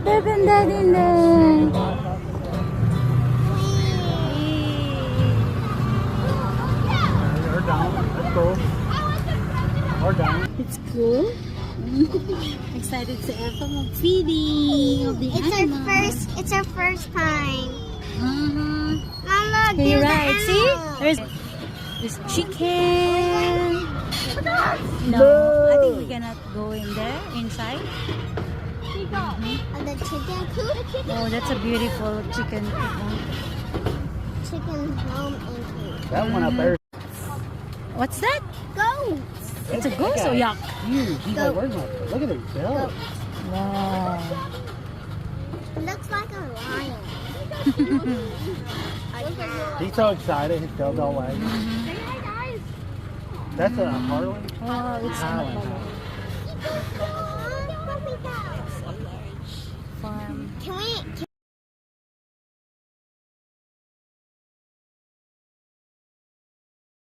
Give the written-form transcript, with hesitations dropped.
Dad and Dad in there. Or down. Let's go. Or down. It's cool. Excited si Efa mag-feeding of the animals. It's our first time. Mama, do the right. See? animals. There's chicken. No, I think we cannot go in there, inside. The chicken coop. Oh, that's a beautiful chicken. Chicken home and coop. That one up there. What's that? Goats. It's a ghost or yuck? Huge. He's like, where's my... Look at his belly. Wow. It looks like a lion. He's so excited. His tail's all wagging. Say hi, guys. That's a Harlan. Oh, it's not Highland. farm. Can we?